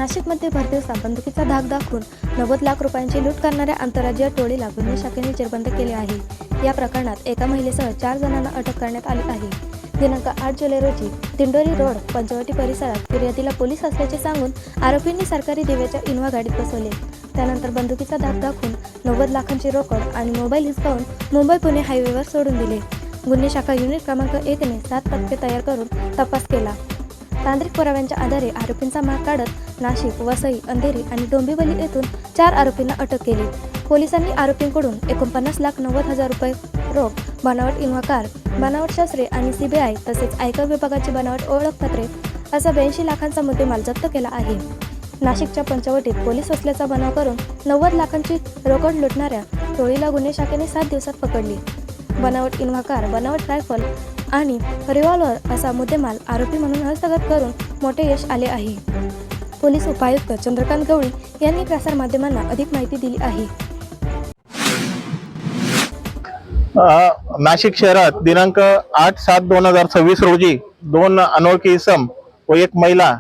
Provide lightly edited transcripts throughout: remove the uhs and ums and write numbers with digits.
नाशिकमध्ये भरदिवसा बंदुकीचा धाक दाखवून 90 लाख रुपयांची लूट करणाऱ्या आंतरराज्यीय टोळीला गुन्हे शाखेने जेरबंद केले आहे। या प्रकरणात एका महिलेसह 4 जणांना अटक करण्यात आली आहे। दिनांक 8 जुलै रोजी दिंडोरी रोड पंचवटी परिसरात फिर्यादीला पोलीस असल्याचे सांगून आरोपींनी सरकारी दिव्याच्या इनोव्हा गाडीत बसवले। त्यानंतर बंदुकीचा धाक दाखवून 90 लाखांची रोकड आणि मोबाईल हिसकावून मुंबई पुणे हायवेवर सोडून दिले। गुन्हे शाखा युनिट क्रमांक 1 ने 7 पथके तयार करून तपास केला। तांत्रिक पुराव्यांच्या आधारे आरोपींचा माग काढत नाशिक, वसई, अंधेरी आणि डोंबिवली येथून 4 आरोपींना अटक केली। पोलिसांनी आरोपींकडून 49,90,000 रुपये रोख, बनावट इनोव्हा कार, बनावट शस्त्रे आणि सीबीआय तसेच आयकर विभागाची बनावट ओळखपत्रे असा 82 लाखांचा मुद्देमाल जप्त केला आहे। नाशिकच्या पंचवटीत पोलीस असल्याचा बनाव करून 90 लाखांची रोकड लुटणाऱ्या टोळीला गुन्हे शाखेने 7 दिवसात पकडली। बनावट इनोव्हा कार, बनावट रायफल आणि रिव्हॉल्वर असा मुद्देमाल आरोपी म्हणून हस्तगत करून मोठे यश आले आहे। पोलीस उपायुक्त चंद्रकांत गवळी यांनी प्रसारमाध्यमांना अधिक माहिती दिली आहे। नाशिक शहरात दिनांक 8/7/2026 रोजी 2 अनोळखी इसम व एक महिला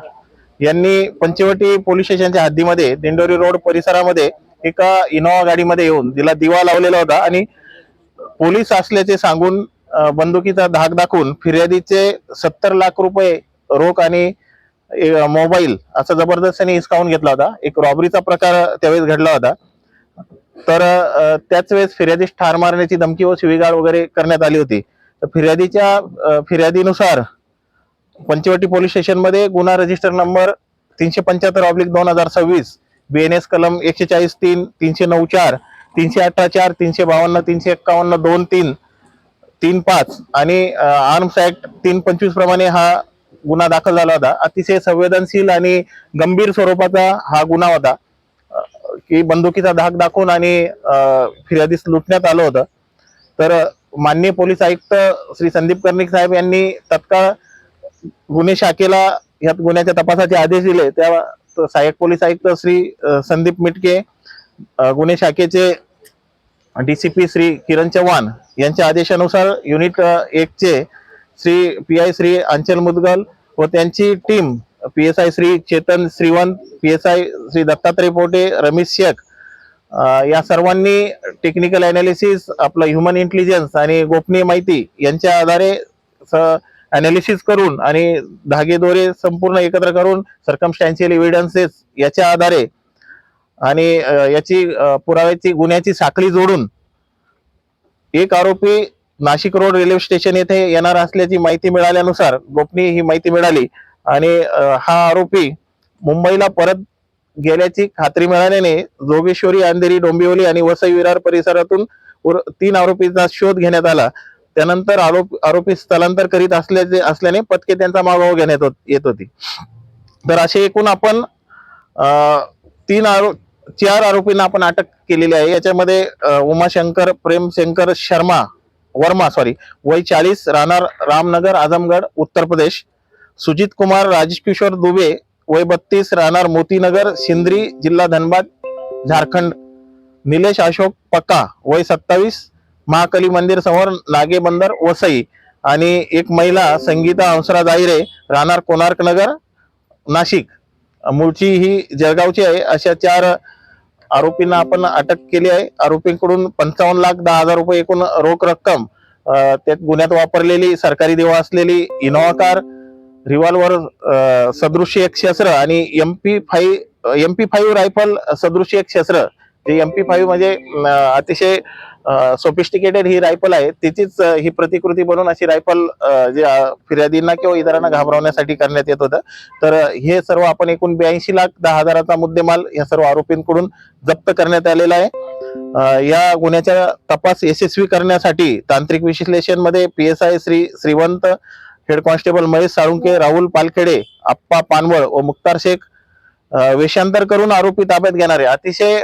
यांनी पंचवटी पोलीस स्टेशनच्या हद्दीमध्ये दिंडोरी रोड परिसरामध्ये एका इनोव्हा गाडीमध्ये येऊन तिला दिवा लावलेला होता आणि पोलीस असल्याचे सांगून बंदुकीचा धाक दाखवून फिर्यादीचे 70 लाख रुपये रोख आणि मोबाईल असा जबरदस्तीने हिसकावून घेतला होता। एक रॉबरीचा प्रकार त्यावेळेस घडला होता। तर त्याच वेळेस फिर्यादीस ठार मारण्याची धमकी व शिवीगाळ वगैरे करण्यात आली होती। तर फिर्यादीनुसार पंचवटी पोलीस स्टेशन मध्ये गुन्हा रजिस्टर नंबर 375/2026 BNS कलम 140(3), 309(4), 318(4), 352, 351, 2(3), 3(5) आणि आर्म्स ऍक्ट 325 प्रमाणे हा गुन्हा दाखल झाला होता। अतिशय संवेदनशील आणि गंभीर स्वरूपाचा हा गुन्हा होता की बंदुकीचा धाक दाखवून आणि फिर्यादीस लुटण्यात आलं होतं। तर माननीय पोलीस आयुक्त श्री संदीप कर्णिक साहेब यांनी तत्काळ गुन्हे शाखेला या गुन्ह्याच्या तपासाचे आदेश दिले। त्या सहाय्यक पोलीस आयुक्त श्री संदीप मिटके, गुन्हे शाखेचे DCP श्री किरण चव्हाण यांच्या आदेशानुसार युनिट 1 चे श्री PI श्री अंचल मुदगल व त्यांची team PSI Shri Chetan Shrivant, PSI Shri Dattatray Pote, Ramesh Shaikh या सर्वांनी टेक्निकल अनालिसिस, आपलं ह्युमन इंटेलिजन्स आणि गोपनीय माहिती यांच्या आधारे अनालिसिस करून आणि धागेदोरे संपूर्ण एकत्र करून सर्कमस्टॅन्शियल एव्हिडन्सेस याच्या आधारे आणि याची पुराव्याची गुन्ह्याची साखळी जोडून एक आरोपी नाशिक रोड रेल्वे स्टेशन येथे येणार असल्याची माहिती मिळाल्यानुसार गोपनीय ही माहिती मिळाली आणि हा आरोपी मुंबईला परत गेल्याची खात्री मिळाल्याने जोगेश्वरी, अंधेरी, डोंबिवली आणि वसई विरार परिसरातून 3 आरोपींचा शोध घेण्यात आला। त्यानंतर आरोपी स्थलांतर करीत असल्याने पथके त्यांचा मागोवा घेण्यात येत होती। तर असे एकूण आपण 4 आरोपींना आपण अटक केलेली आहे। याच्यामध्ये उमाशंकर प्रेमशंकर वर्मा वय 40, राहणार रामनगर, आजमगढ़, उत्तर प्रदेश। सुजित कुमार राजेश किशोर दुबे वय 32, राहणार मोतीनगर, सिंदरी, जिल्हा धनबाद, झारखंड। निलेश अशोक पक्का वय 27, महाकाली मंदिर समोर, नागे बंदर, वसई। आणि एक महिला संगीता हंसराज आहिरे, राहणार कोणार्क नगर, नाशिक, मूळची ही जळगावची आहे। अशा 4 आरोपींना आपण अटक केली आहे। आरोपींकडून 55,10,000 रुपये एकूण रोख रक्कम, त्यात गुन्ह्यात वापरलेली सरकारी दिवा असलेली इनोव्हा कार, रिव्हॉल्वर सदृश्य एक शस्त्र आणि MP5 रायफल सदृश्य एक शस्त्र। जे MP5 म्हणजे अतिशय सोफिस्टिकेटेड ही रायफल आहे, त्याचीच ही प्रतिकृती बनवून अशी रायफल जे फिर्यादींना किंवा इतरांना घाबरवण्यासाठी करण्यात येत होतं। तर हे सर्व आपण एकूण 82,10,000चा मुद्देमाल या सर्व आरोपींकडून जप्त करण्यात आलेला आहे। या गुन्ह्याचा तपास यशस्वी करण्यासाठी तांत्रिक विश्लेषण मध्ये PSI Shri Shrivant, head constable Mahesh Salunke, Rahul Palkhede, Appa Panwal व मुक्तार शेख वेषांतर करून आरोपी ताब्यात घेणारे अतिशय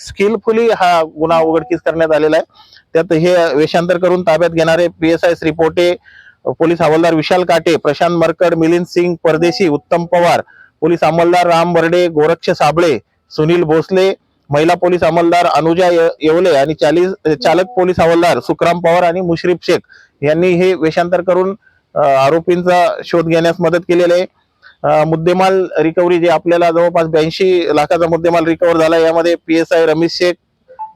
स्किलफुली हा गुन्हा उघडकीस करण्यात आलेला आहे। त्यात हे वेषांतर करून ताब्यात घेणारे PSI श्री पोटे, पोलीस हवालदार विशाल काटे, प्रशांत मरकड, मिलिंद सिंग परदेशी, उत्तम पवार, पोलीस अंमलदार राम बर्डे, गोरक्ष साबळे, सुनील भोसले, महिला पोलीस अंमलदार अनुजा येवले आणि चालक पोलीस हवालदार सुखराम पवार आणि मुश्रीफ शेख यांनी हे वेषांतर करून आरोपींचा शोध घेण्यास मदत केलेली आहे। मुद्देमाल रिकव्हरी जे आपल्याला जवळपास 82 लाखाचा मुद्देमाल रिकव्हर झाला. यामध्ये PSI रमेश शेख,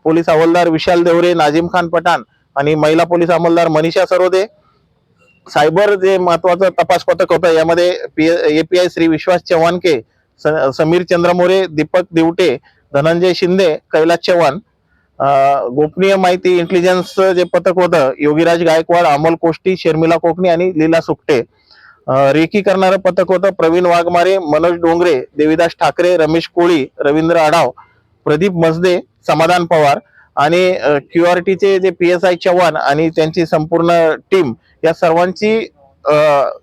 पोलीस हवालदार विशाल देवरे, नाझिम खान पठाण आणि महिला पोलीस अंमलदार मनीषा सरोदे. सायबर जे महत्वाचं तपास पथक होतं, यामध्ये API श्री विश्वास चव्हाणके, समीर चंद्र मोरे, दीपक दिवटे, धनंजय शिंदे, कैलास चव्हाण. गोपनीय माहिती इंटेलिजन्स जे पथक होतं, योगीराज गायकवाड, अमोल कोष्टी, शर्मिला कोकणी आणि लीला सुकटे. रेकी करणारं पथक होतं प्रवीण वाघमारे, मनोज डोंगरे, देविदास ठाकरे, रमेश कोळी, रवींद्र आढाव, प्रदीप मजदे, समाधान पवार आणि QRTचे जे PSI चव्हाण आणि त्यांची संपूर्ण टीम, या सर्वांची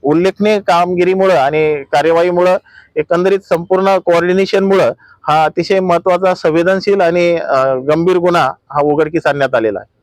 उल्लेखनीय कामगिरीमुळे आणि कार्यवाहीमुळे, एकंदरीत संपूर्ण कोऑर्डिनेशनमुळे हा अतिशय महत्वाचा, संवेदनशील आणि गंभीर गुन्हा हा उघडकीस आणण्यात आलेला आहे.